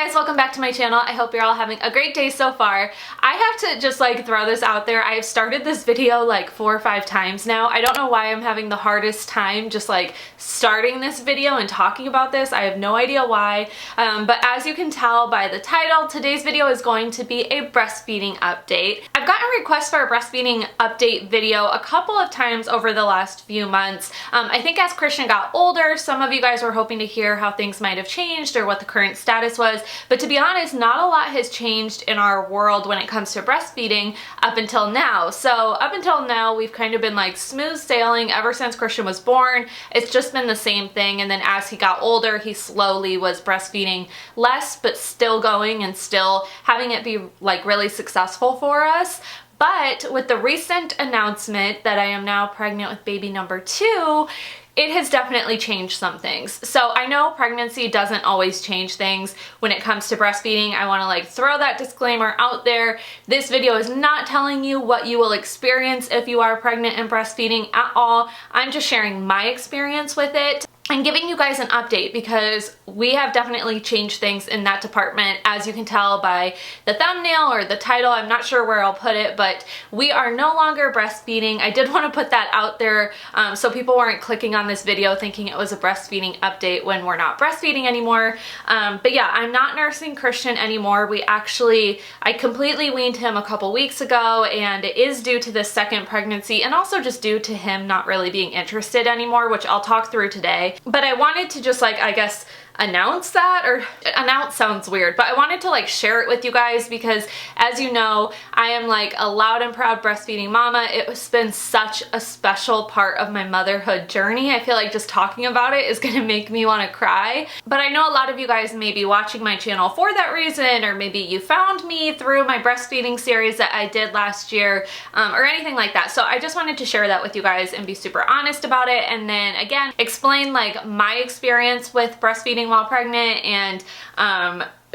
guys, welcome back to my channel. I hope you're all having a great day so far. I have to just like throw this out there. I've started this video like 4 or 5 times now. I don't know why I'm having the hardest time just like starting this video and talking about this. I have no idea why, but as you can tell by the title, today's video is going to be a breastfeeding update. I've gotten requests for a breastfeeding update video a couple of times over the last few months. I think as Christian got older, some of you guys were hoping to hear how things might have changed or what the current status was. But to be honest, not a lot has changed in our world when it comes to breastfeeding up until now. So up until now, we've kind of been like smooth sailing ever since Christian was born. It's just been the same thing. And then as he got older, he slowly was breastfeeding less, but still going and still having it be like really successful for us. But with the recent announcement that I am now pregnant with baby number 2, it has definitely changed some things. So I know pregnancy doesn't always change things when it comes to breastfeeding. I wanna like throw that disclaimer out there. This video is not telling you what you will experience if you are pregnant and breastfeeding at all. I'm just sharing my experience with it and giving you guys an update because we have definitely changed things in that department, as you can tell by the thumbnail or the title. I'm not sure where I'll put it, but we are no longer breastfeeding. I did want to put that out there so people weren't clicking on this video thinking it was a breastfeeding update when we're not breastfeeding anymore. But yeah, I'm not nursing Christian anymore. I completely weaned him a couple weeks ago, and it is due to this second pregnancy and also just due to him not really being interested anymore, which I'll talk through today. But I wanted to just like, I guess, announce that, or announce sounds weird, but I wanted to like share it with you guys because as you know, I am like a loud and proud breastfeeding mama. It's been such a special part of my motherhood journey. I feel like just talking about it is gonna make me want to cry. But I know a lot of you guys may be watching my channel for that reason, or maybe you found me through my breastfeeding series that I did last year, or anything like that. So I just wanted to share that with you guys and be super honest about it, and then again explain like my experience with breastfeeding while pregnant and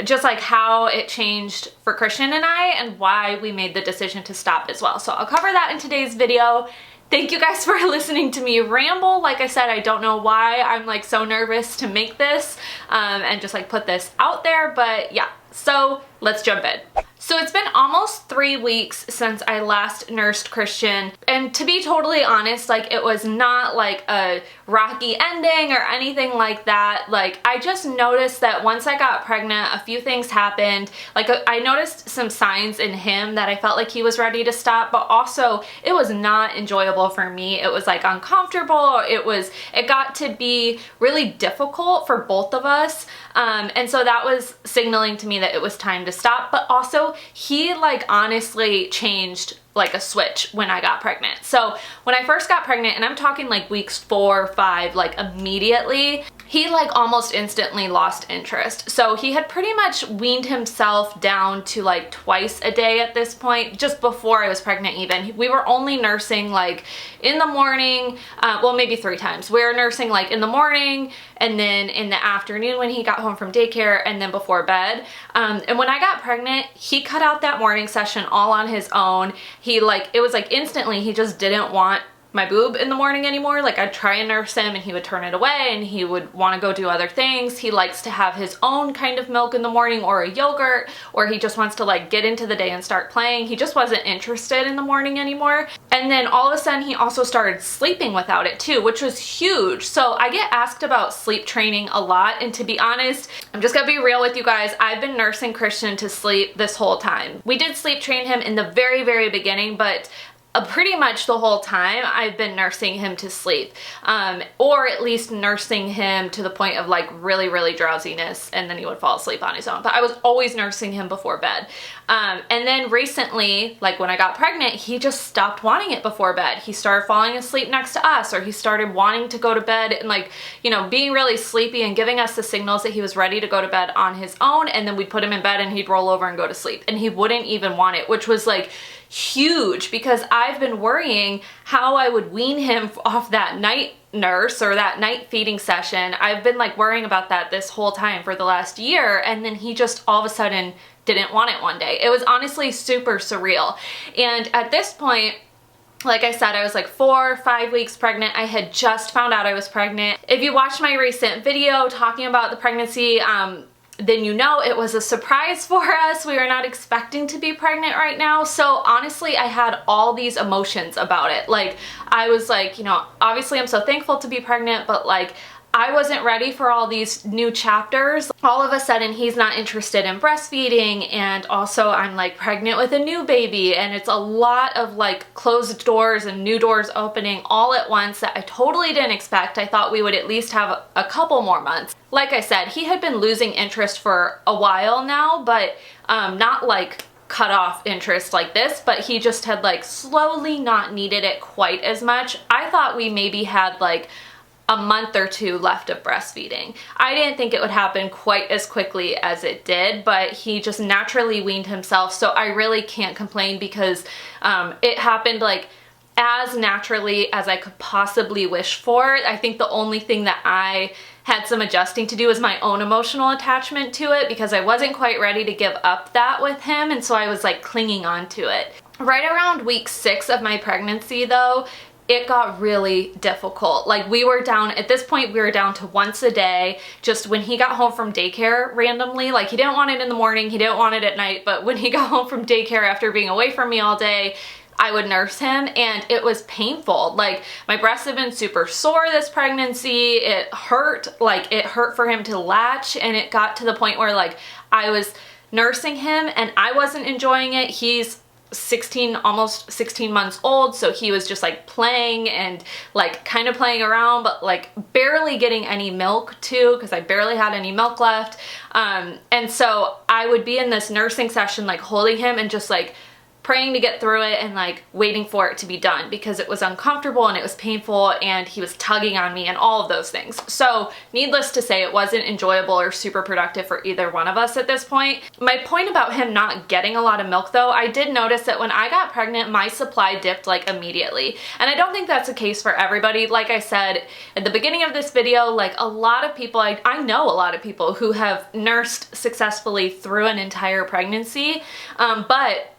just like how it changed for Christian and I and why we made the decision to stop as well. So I'll cover that in today's video. Thank you guys for listening to me ramble. Like I said, I don't know why I'm like so nervous to make this and just like put this out there, but yeah, so let's jump in. So it's been almost 3 weeks since I last nursed Christian, and to be totally honest, like it was not like a rocky ending or anything like that. Like I just noticed that once I got pregnant, a few things happened. Like I noticed some signs in him that I felt like he was ready to stop, but also it was not enjoyable for me. It was like uncomfortable. It got to be really difficult for both of us. And so that was signaling to me that it was time to stop, but also he like honestly changed like a switch when I got pregnant. So when I first got pregnant, and I'm talking like weeks 4 or 5, like immediately, he like almost instantly lost interest. So he had pretty much weaned himself down to like twice a day at this point, just before I was pregnant even. We were only nursing like in the morning, well maybe 3 times. We were nursing like in the morning and then in the afternoon when he got home from daycare and then before bed. And when I got pregnant, he cut out that morning session all on his own. It was like instantly he just didn't want my boob in the morning anymore. Like I'd try and nurse him and he would turn it away and he would want to go do other things. He likes to have his own kind of milk in the morning or a yogurt, or he just wants to like get into the day and start playing. He just wasn't interested in the morning anymore. And then all of a sudden he also started sleeping without it too, which was huge. So I get asked about sleep training a lot, and to be honest, I'm just gonna be real with you guys. I've been nursing Christian to sleep this whole time. We did sleep train him in the very, very beginning, but pretty much the whole time I've been nursing him to sleep, or at least nursing him to the point of like really, really drowsiness, and then he would fall asleep on his own. But I was always nursing him before bed. And then recently, like when I got pregnant, he just stopped wanting it before bed. He started falling asleep next to us, or he started wanting to go to bed and like, you know, being really sleepy and giving us the signals that he was ready to go to bed on his own. And then we'd put him in bed and he'd roll over and go to sleep, and he wouldn't even want it, which was like huge because I've been worrying how I would wean him off that night nurse or that night feeding session. I've been like worrying about that this whole time for the last year, and then he just all of a sudden didn't want it one day. It was honestly super surreal. And at this point, like I said, I was like 4 or 5 weeks pregnant. I had just found out I was pregnant. If you watched my recent video talking about the pregnancy, then you know it was a surprise for us. We were not expecting to be pregnant right now. So honestly, I had all these emotions about it. Like, I was like, you know, obviously I'm so thankful to be pregnant, but like, I wasn't ready for all these new chapters. All of a sudden, he's not interested in breastfeeding, and also I'm like pregnant with a new baby, and it's a lot of like closed doors and new doors opening all at once that I totally didn't expect. I thought we would at least have a couple more months. Like I said, he had been losing interest for a while now, but not like cut off interest like this, but he just had like slowly not needed it quite as much. I thought we maybe had like a month or two left of breastfeeding. I didn't think it would happen quite as quickly as it did, but he just naturally weaned himself, so I really can't complain because it happened like as naturally as I could possibly wish for. I think the only thing that I had some adjusting to do is my own emotional attachment to it, because I wasn't quite ready to give up that with him, and so I was like clinging on to it. Right around week 6 of my pregnancy though, it got really difficult. Like, we were down, at this point we were down to once a day, just when he got home from daycare randomly. Like, he didn't want it in the morning, he didn't want it at night, but when he got home from daycare after being away from me all day, I would nurse him, and it was painful. Like, my breasts have been super sore this pregnancy. It hurt, like it hurt for him to latch, and it got to the point where like I was nursing him and I wasn't enjoying it. He's 16, almost 16 months old, so he was just like playing and like kind of playing around, but like barely getting any milk too, because I barely had any milk left. And so I would be in this nursing session like holding him and just like praying to get through it and like waiting for it to be done, because it was uncomfortable and it was painful and he was tugging on me and all of those things. So needless to say, it wasn't enjoyable or super productive for either one of us at this point. My point about him not getting a lot of milk though, I did notice that when I got pregnant, my supply dipped like immediately. And I don't think that's the case for everybody. Like I said at the beginning of this video, like a lot of people, I know a lot of people who have nursed successfully through an entire pregnancy, but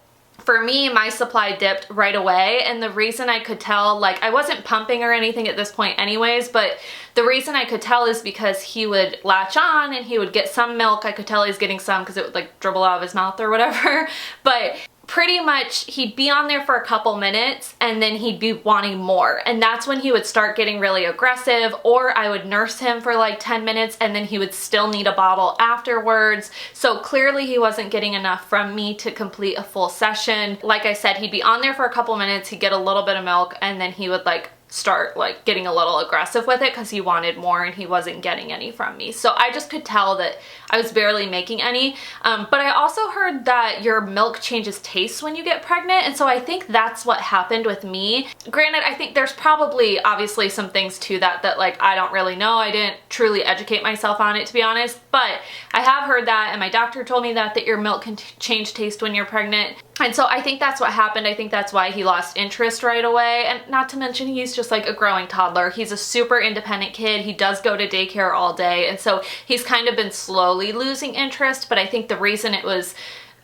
for me, my supply dipped right away, and the reason I could tell, like, I wasn't pumping or anything at this point anyways, but the reason I could tell is because he would latch on and he would get some milk. I could tell he's getting some because it would like dribble out of his mouth or whatever, but pretty much he'd be on there for a couple minutes and then he'd be wanting more, and that's when he would start getting really aggressive, or I would nurse him for like 10 minutes and then he would still need a bottle afterwards. So clearly he wasn't getting enough from me to complete a full session. Like I said, he'd be on there for a couple minutes, he'd get a little bit of milk, and then he would like start like getting a little aggressive with it because he wanted more and he wasn't getting any from me. So I just could tell that I was barely making any. But I also heard that your milk changes taste when you get pregnant, and so I think that's what happened with me. Granted, I think there's probably obviously some things to that like I don't really know. I didn't truly educate myself on it, to be honest, but I have heard that, and my doctor told me that your milk can change taste when you're pregnant. And so I think that's what happened. I think that's why he lost interest right away. And not to mention, he's just like a growing toddler. He's a super independent kid. He does go to daycare all day. And so he's kind of been slowly losing interest. But I think the reason it was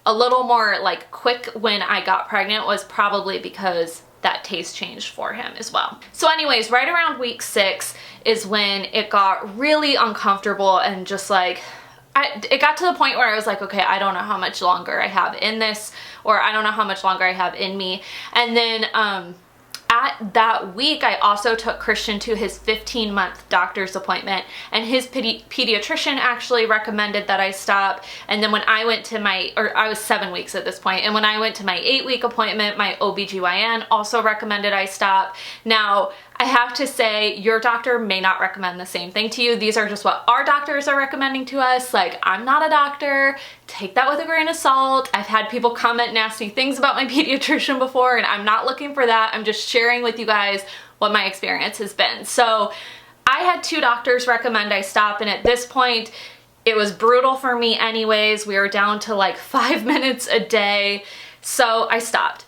a little more like quick when I got pregnant was probably because that taste changed for him as well. So anyways, right around week 6 is when it got really uncomfortable, and just like, it got to the point where I was like, okay, I don't know how much longer I have in this, or I don't know how much longer I have in me. And then at that week, I also took Christian to his 15-month doctor's appointment, and his pediatrician actually recommended that I stop. And then when I went to I was 7 weeks at this point, and when I went to my 8-week appointment, my OBGYN also recommended I stop. Now, I have to say, your doctor may not recommend the same thing to you. These are just what our doctors are recommending to us. Like, I'm not a doctor. Take that with a grain of salt. I've had people comment nasty things about my pediatrician before, and I'm not looking for that. I'm just sharing with you guys what my experience has been. So I had 2 doctors recommend I stop, and at this point, it was brutal for me anyways. We were down to like 5 minutes a day, so I stopped.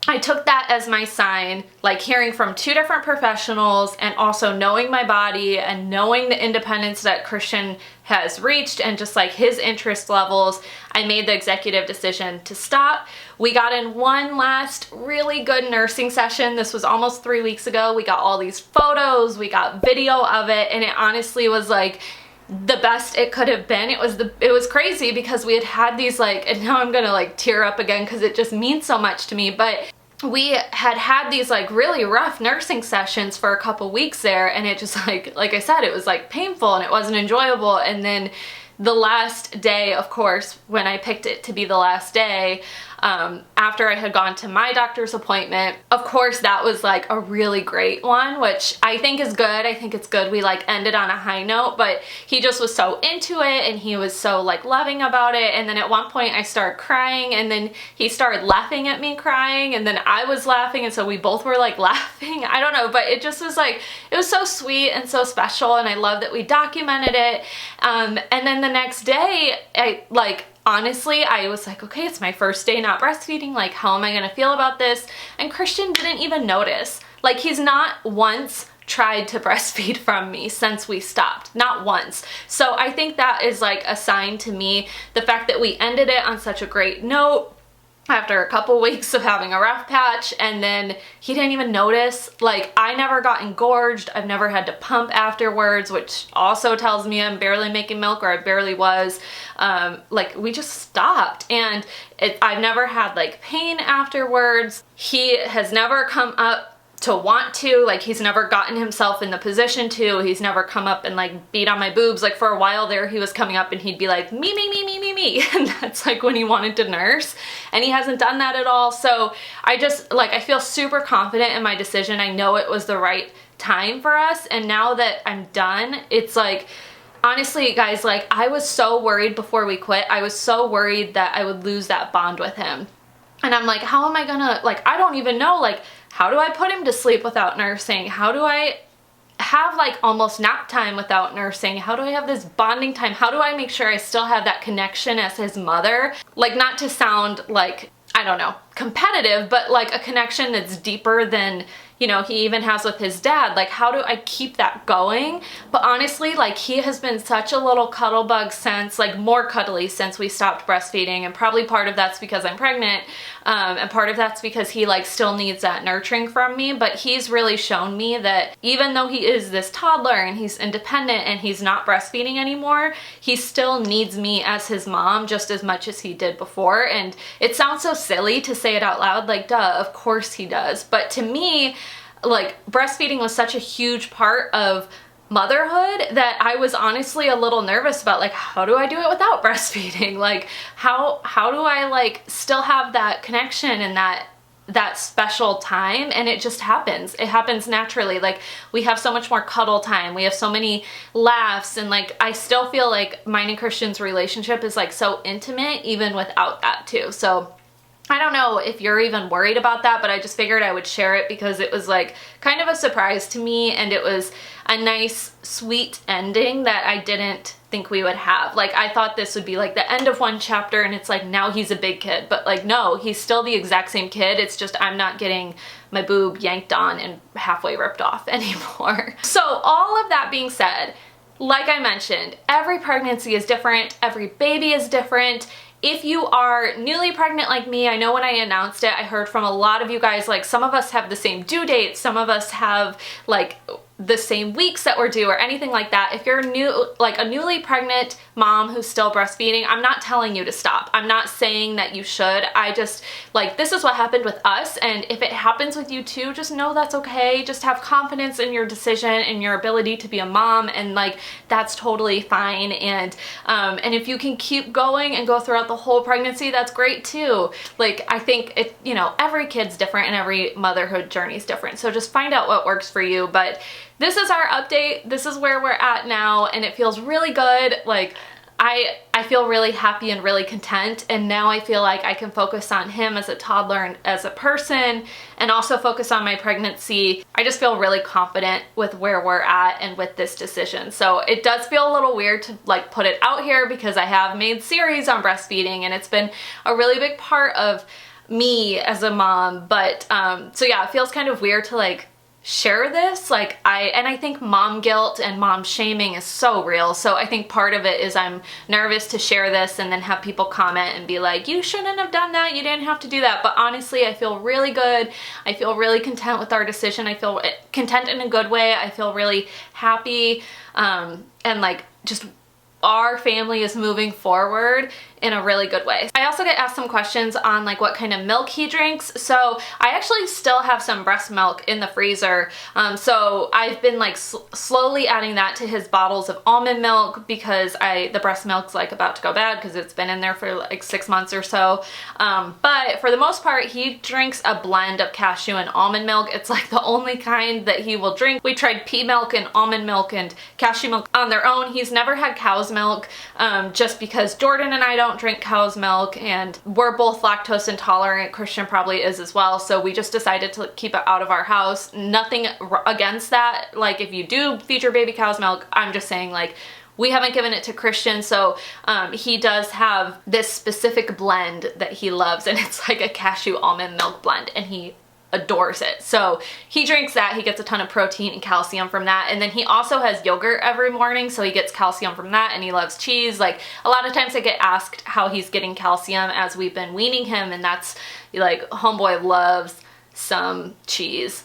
I took that as my sign, like hearing from 2 different professionals, and also knowing my body and knowing the independence that Christian has reached and just like his interest levels. I made the executive decision to stop. We got in one last really good nursing session. This was almost 3 weeks ago. We got all these photos, we got video of it, and it honestly was like the best it could have been. It was crazy because we had these like, and now I'm gonna like tear up again because it just means so much to me, but we had these like really rough nursing sessions for a couple weeks there, and it just like I said, it was like painful and it wasn't enjoyable. And then the last day, of course, when I picked it to be the last day, after I had gone to my doctor's appointment, of course that was like a really great one, which I think is good. I think it's good we like ended on a high note, but he just was so into it and he was so like loving about it. And then at one point I started crying, and then he started laughing at me crying, and then I was laughing, and so we both were like laughing. I don't know, but it just was like, it was so sweet and so special, and I love that we documented it. And then the next day, honestly, I was like, okay, it's my first day not breastfeeding. Like, how am I gonna feel about this? And Christian didn't even notice. Like, he's not once tried to breastfeed from me since we stopped. Not once. So I think that is like a sign to me, the fact that we ended it on such a great note after a couple weeks of having a rough patch, and then he didn't even notice. Like, I never got engorged. I've never had to pump afterwards, which also tells me I'm barely making milk, or I barely was. Like, we just stopped, and I've never had like pain afterwards. He has never come up to want to, like, he's never gotten himself in the position to, he's never come up and like beat on my boobs. Like, for a while there, he was coming up and he'd be like, me, me, me, me, me, me. And that's like when he wanted to nurse, and he hasn't done that at all. So I just, like, I feel super confident in my decision. I know it was the right time for us. And now that I'm done, it's like, honestly, guys, like, I was so worried before we quit. I was so worried that I would lose that bond with him. And I'm like, how am I gonna, like, I don't even know, like, how do I put him to sleep without nursing? How do I have like almost nap time without nursing? How do I have this bonding time? How do I make sure I still have that connection as his mother? Like, not to sound like, I don't know, competitive, but like a connection that's deeper than, you know, he even has with his dad. Like, how do I keep that going? But honestly, like, he has been such a little cuddle bug since, like, more cuddly since we stopped breastfeeding, and probably part of that's because I'm pregnant, and part of that's because he like still needs that nurturing from me. But he's really shown me that even though he is this toddler and he's independent and he's not breastfeeding anymore, he still needs me as his mom just as much as he did before. And it sounds so silly to say it out loud, like, duh, of course he does. But to me, like, breastfeeding was such a huge part of motherhood that I was honestly a little nervous about, like, how do I do it without breastfeeding? Like, how do I like still have that connection and that special time? And it just happens. It happens naturally. Like, we have so much more cuddle time. We have so many laughs, and like, I still feel like mine and Christian's relationship is like so intimate even without that too. So I don't know if you're even worried about that, but I just figured I would share it because it was like kind of a surprise to me, and it was a nice, sweet ending that I didn't think we would have. Like, I thought this would be like the end of one chapter and it's like, now he's a big kid, but like, no, he's still the exact same kid. It's just I'm not getting my boob yanked on and halfway ripped off anymore. So all of that being said, like I mentioned, every pregnancy is different. Every baby is different. If you are newly pregnant like me, I know when I announced it, I heard from a lot of you guys, like, some of us have the same due date, some of us have like the same weeks that we're due or anything like that. If you're new, like a newly pregnant mom who's still breastfeeding, I'm not telling you to stop. I'm not saying that you should. I just, like, this is what happened with us, and if it happens with you too, just know that's okay. Just have confidence in your decision and your ability to be a mom, and like, that's totally fine. And if you can keep going and go throughout the whole pregnancy, that's great too. Like, I think it, you know, every kid's different and every motherhood journey is different. So just find out what works for you. But this is our update. This is where we're at now, and it feels really good. Like, I feel really happy and really content, and now I feel like I can focus on him as a toddler and as a person, and also focus on my pregnancy. I just feel really confident with where we're at and with this decision. So it does feel a little weird to like put it out here because I have made series on breastfeeding and it's been a really big part of me as a mom. But so yeah, it feels kind of weird to like share this. Like, I think mom guilt and mom shaming is so real. So I think part of it is I'm nervous to share this and then have people comment and be like, you shouldn't have done that, you didn't have to do that. But honestly, I feel really good. I feel really content with our decision. I feel content in a good way. I feel really happy, and like just our family is moving forward in a really good way. I also get asked some questions on like what kind of milk he drinks. So I actually still have some breast milk in the freezer. So I've been like slowly adding that to his bottles of almond milk because the breast milk's like about to go bad because it's been in there for like 6 months or so. But for the most part, he drinks a blend of cashew and almond milk. It's like the only kind that he will drink. We tried pea milk and almond milk and cashew milk on their own. He's never had cow's milk just because Jordan and I don't drink cow's milk and we're both lactose intolerant. Christian probably is as well. So we just decided to keep it out of our house. Nothing against that. Like if you do feed your baby cow's milk, I'm just saying like we haven't given it to Christian, so he does have this specific blend that he loves, and it's like a cashew almond milk blend, and he adores it. So he drinks that. He gets a ton of protein and calcium from that, and then he also has yogurt every morning, so he gets calcium from that, and he loves cheese. Like a lot of times I get asked how he's getting calcium as we've been weaning him, and that's like homeboy loves some cheese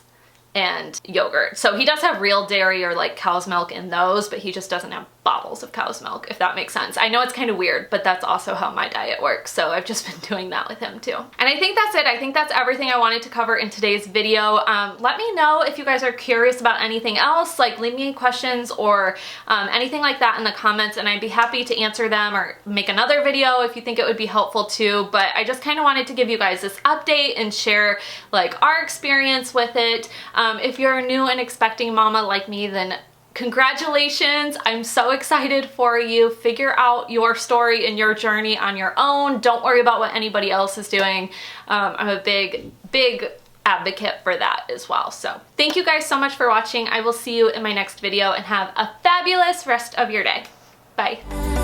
and yogurt. So he does have real dairy or like cow's milk in those, but he just doesn't have bottles of cow's milk, if that makes sense. I know it's kind of weird, but that's also how my diet works. So I've just been doing that with him too. And I think that's it. I think that's everything I wanted to cover in today's video. Let me know if you guys are curious about anything else, like leave me questions or anything like that in the comments, and I'd be happy to answer them or make another video if you think it would be helpful too. But I just kind of wanted to give you guys this update and share like our experience with it. If you're a new and expecting mama like me, then congratulations. I'm so excited for you. Figure out your story and your journey on your own. Don't worry about what anybody else is doing. I'm a big advocate for that as well. So thank you guys so much for watching. I will see you in my next video and have a fabulous rest of your day. Bye.